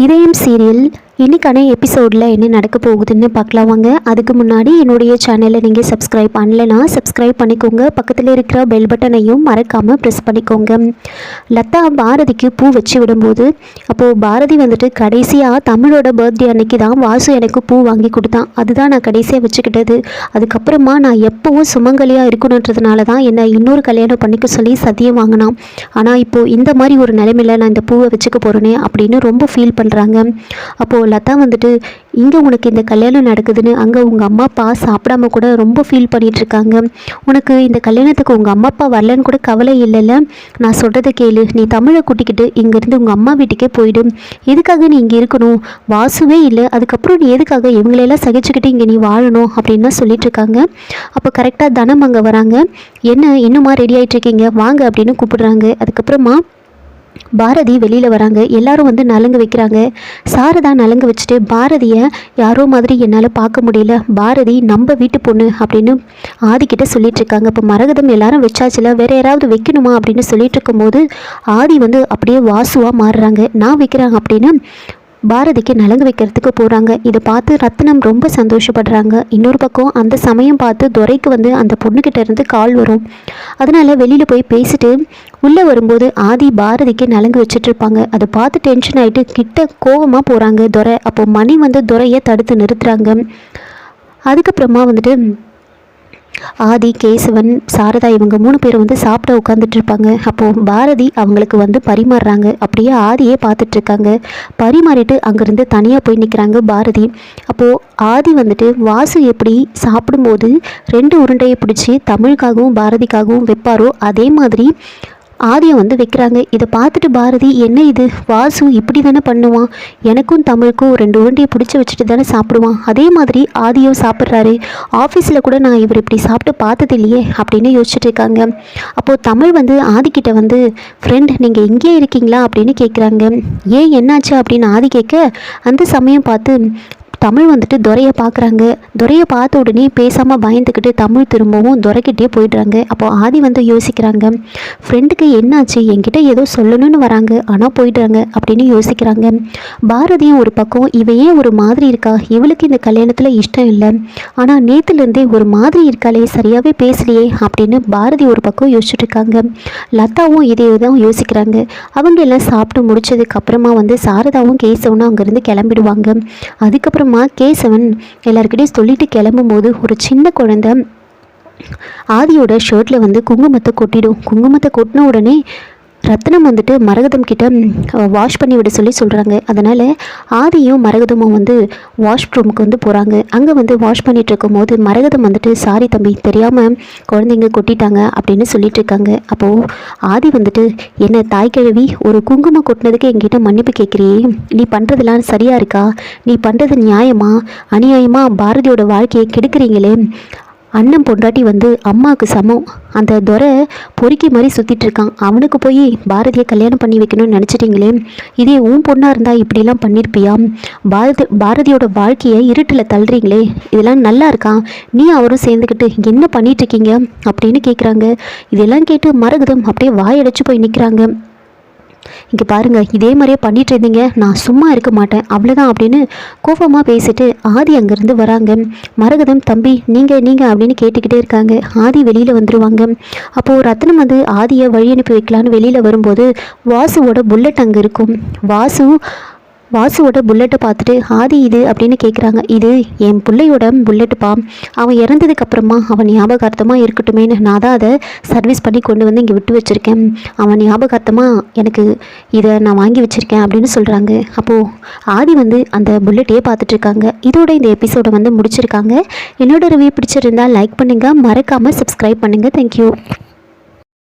இதயம் சீரியல் இன்றைக்கான எபிசோடில் என்ன நடக்க போகுதுன்னு பார்க்கலாம் வாங்க. அதுக்கு முன்னாடி என்னுடைய சேனலை நீங்கள் சப்ஸ்கிரைப் பண்ணலைன்னா சப்ஸ்கிரைப் பண்ணிக்கோங்க. பக்கத்தில் இருக்கிற பெல் பட்டனையும் மறக்காமல் ப்ரெஸ் பண்ணிக்கோங்க. லதா பாரதிக்கு பூ வச்சு விடும்போது அப்போது பாரதி வந்துட்டு கடைசியாக தமிழோட பர்த்டே அன்னைக்கு தான் வாசு எனக்கு பூ வாங்கி கொடுத்தான். அதுதான் நான் கடைசியாக வச்சுக்கிட்டது. அதுக்கப்புறமா நான் எப்போவும் சுமங்கலியாக இருக்கணுன்றதுனால தான் என்னை இன்னொரு கல்யாணம் பண்ணிக்க சொல்லி சத்தியம் வாங்கினான். ஆனால் இப்போது இந்த மாதிரி ஒரு நிலைமையில் நான் இந்த பூவை வச்சுக்க போகிறேனே அப்படின்னு ரொம்ப ஃபீல் பண்ணுறாங்க. அப்போது லதா வந்துட்டு இங்கே உனக்கு இந்த கல்யாணம் நடக்குதுன்னு அங்கே உங்கள் அம்மா அப்பா சாப்பிடாம கூட ரொம்ப ஃபீல் பண்ணிகிட்ருக்காங்க. உனக்கு இந்த கல்யாணத்துக்கு உங்கள் அம்மா அப்பா வரலன்னு கூட கவலை இல்லைல்ல. நான் சொல்கிறத கேளு, நீ தமிழை கூட்டிக்கிட்டு இங்கேருந்து உங்கள் அம்மா வீட்டுக்கே போயிடும். எதுக்காக நீ இங்கே இருக்கணும்? வாசுவே இல்லை, அதுக்கப்புறம் நீ எதுக்காக இவங்களெல்லாம் சகிச்சுக்கிட்டு இங்கே நீ வாழணும் அப்படின்னு தான் சொல்லிட்டுருக்காங்க. அப்போ கரெக்டாக தனம் அங்கே வராங்க. என்ன இன்னுமா ரெடி ஆகிட்ருக்கீங்க, வாங்க அப்படின்னு கூப்பிடுறாங்க. அதுக்கப்புறமா பாரதி வெளியில் வராங்க. எல்லாரும் வந்து நலங்கு வைக்கிறாங்க. சாரதா நலங்கு வச்சுட்டு பாரதியை யாரோ மாதிரி என்னால் பார்க்க முடியல, பாரதி நம்ம வீட்டு பொண்ணு அப்படின்னு ஆதிக்கிட்ட சொல்லிட்டு இருக்காங்க. இப்போ மரகதம் எல்லாரும் வச்சாச்சுல, வேற யாராவது வைக்கணுமா அப்படின்னு சொல்லிட்டு இருக்கும்போது ஆதி வந்து அப்படியே வாசுவாக மாறுறாங்க. நான் வைக்கிறேன் அப்படின்னு பாரதிக்கு நலங்கு வைக்கிறதுக்கு போகிறாங்க. இதை பார்த்து ரத்னம் ரொம்ப சந்தோஷப்படுறாங்க. இன்னொரு பக்கம் அந்த சமயம் பார்த்து துரைக்கு வந்து அந்த பொண்ணுக்கிட்ட இருந்து கால் வரும். அதனால் வெளியில் போய் பேசிட்டு உள்ளே வரும்போது ஆதி பாரதிக்கு நலங்கு வச்சுட்டு இருப்பாங்க. அதை பார்த்து டென்ஷன் ஆகிட்டு கிட்ட கோவமாக போகிறாங்க துரை. அப்போ மணி வந்து துரையை தடுத்து நிறுத்துறாங்க. அதுக்கப்புறமா வந்துட்டு ஆதி, கேசவன், சாரதா இவங்க 3 பேரும் வந்து சாப்பிட உட்காந்துட்டு இருப்பாங்க. அப்போது பாரதி அவங்களுக்கு வந்து பரிமாறுறாங்க. அப்படியே ஆதியே பார்த்துட்ருக்காங்க. பரிமாறிட்டு அங்கேருந்து தனியாக போய் நிற்கிறாங்க பாரதி. அப்போது ஆதி வந்துட்டு வாசு எப்படி சாப்பிடும்போது 2 உருண்டையை பிடிச்சி தமிழுக்காகவும் பாரதிக்காகவும் வைப்பாரோ அதே மாதிரி ஆதியை வந்து வைக்கிறாங்க. இதை பார்த்துட்டு பாரதி, என்ன இது, வாசு இப்படி தானே பண்ணுவான், எனக்கும் தமிழுக்கும் 2 உருண்டையை பிடிச்சி வச்சுட்டு தானே சாப்பிடுவான், அதே மாதிரி ஆதியும் சாப்பிட்றாரு, ஆஃபீஸில் கூட நான் இவர் இப்படி சாப்பிட்டு பார்த்தது இல்லையே அப்படின்னு யோசிச்சுட்டு இருக்காங்க. அப்போது தமிழ் வந்து ஆதிக்கிட்ட வந்து, ஃப்ரெண்ட் நீங்கள் இங்கேயே இருக்கீங்களா அப்படின்னு கேட்குறாங்க. ஏன் என்னாச்சு அப்படின்னு ஆதி கேட்க அந்த சமயம் பார்த்து தமிழ் வந்துட்டு துரையை பார்க்குறாங்க. துரையை பார்த்த உடனே பேசாமல் பயந்துக்கிட்டு தமிழ் திரும்பவும் துரைக்கிட்டே போயிடுறாங்க. அப்போது ஆதி வந்து யோசிக்கிறாங்க, ஃப்ரெண்டுக்கு என்னாச்சு, என்கிட்ட ஏதோ சொல்லணும்னு வராங்க ஆனால் போயிடுறாங்க அப்படின்னு யோசிக்கிறாங்க. பாரதியும் ஒரு பக்கம் இவ ஏன் ஒரு மாதிரி இருக்கா, இவளுக்கு இந்த கல்யாணத்தில் இஷ்டம் இல்லை, ஆனால் நேற்றுலேருந்தே ஒரு மாதிரி இருக்காளே, சரியாகவே பேசலையே அப்படின்னு பாரதி ஒரு பக்கம் யோசிச்சுட்டு இருக்காங்க. லதாவும் இதே தான் யோசிக்கிறாங்க. அவங்க எல்லாம் சாப்பிட்டு முடிச்சதுக்கப்புறமா வந்து சாரதாவும் கேசவனும் அங்கேருந்து கிளம்பிடுவாங்க. அதுக்கப்புறமா கேசவன் எல்லாருக்கிட்டையும் சொல்லிட்டு கிளம்பும்போது ஒரு சின்ன குழந்தை ஆதியோட ஷர்ட்டில் வந்து குங்குமத்தை கொட்டிடும். குங்குமத்தை கொட்டின உடனே ரத்னம் வந்துட்டு மரகதம் கிட்ட வாஷ் பண்ணி விட சொல்கிறாங்க. அதனால் ஆதியும் மரகதமும் வந்து வாஷ் ரூமுக்கு வந்து போகிறாங்க. அங்கே வந்து வாஷ் பண்ணிகிட்டு இருக்கும்போது மரகதம் வந்துட்டு, சாரி தம்பி, தெரியாமல் குழந்தைங்க கொட்டிட்டாங்க அப்படின்னு சொல்லிட்டு இருக்காங்க. அப்போது ஆதி வந்துட்டு, என்ன தாய் கிழவி, ஒரு குங்குமம் கொட்டினதுக்கு என்கிட்ட மன்னிப்பு கேட்குறியே, நீ பண்ணுறதுலாம் சரியாக இருக்கா, நீ பண்ணுறது நியாயமா, அநியாயமாக பாரதியோட வாழ்க்கையை கெடுக்கிறீங்களே, அண்ணன் பொண்டாட்டி வந்து அம்மாவுக்கு சமம், அந்த துரை பொறுக்கி மாதிரி சுற்றிட்டு இருக்கான், அவனுக்கு போய் பாரதியை கல்யாணம் பண்ணி வைக்கணும்னு நினச்சிட்டிங்களே, இதே உன் பொண்ணாக இருந்தால் இப்படிலாம் பண்ணியிருப்பியா, பாரதியோட வாழ்க்கையை இருட்டில் தள்ளுறீங்களே, இதெல்லாம் நல்லா இருக்கா, நீ அவரும் சேர்ந்துக்கிட்டு என்ன பண்ணிகிட்ருக்கீங்க அப்படின்னு கேட்குறாங்க. இதெல்லாம் கேட்டு மரகதம் அப்படியே வாயடைச்சு போய் நிற்கிறாங்க. இங்கே பாருங்கள், இதே மாதிரியே பண்ணிட்டு இருந்தீங்க, நான் சும்மா இருக்க மாட்டேன் அவ்வளோதான் அப்படின்னு கோபமாக பேசிட்டு ஆதி அங்கேருந்து வராங்க. மரகதம், தம்பி நீங்கள் அப்படின்னு கேட்டுக்கிட்டே இருக்காங்க. ஆதி வெளியில் வந்துடுவாங்க. அப்போது ரத்னம் வந்து ஆதியை வழி அனுப்பி வைக்கலான்னு வெளியில் வரும்போது வாசுவோட புல்லட் அங்கே இருக்கும். வாசுவோட புல்லட்டை பார்த்துட்டு ஆதி இது அப்படின்னு கேட்குறாங்க. இது என் பிள்ளையோட புல்லட்டுப்பா, அவன் இறந்ததுக்கப்புறமா அவன் ஞாபகார்த்தமாக இருக்கட்டுமேன்னு நான் தான் அதை சர்வீஸ் பண்ணி கொண்டு வந்து இங்கே விட்டு வச்சுருக்கேன், அவன் ஞாபகார்த்தமாக எனக்கு இதை நான் வாங்கி வச்சுருக்கேன் அப்படின்னு சொல்கிறாங்க. அப்போது ஆதி வந்து அந்த புல்லட்டையே பார்த்துட்ருக்காங்க. இதோட இந்த எபிசோடை வந்து முடிச்சிருக்காங்க. என்னோட ரிவ்யூ பிடிச்சிருந்தால் லைக் பண்ணுங்கள், மறக்காமல் சப்ஸ்கிரைப் பண்ணுங்கள். தேங்க்யூ.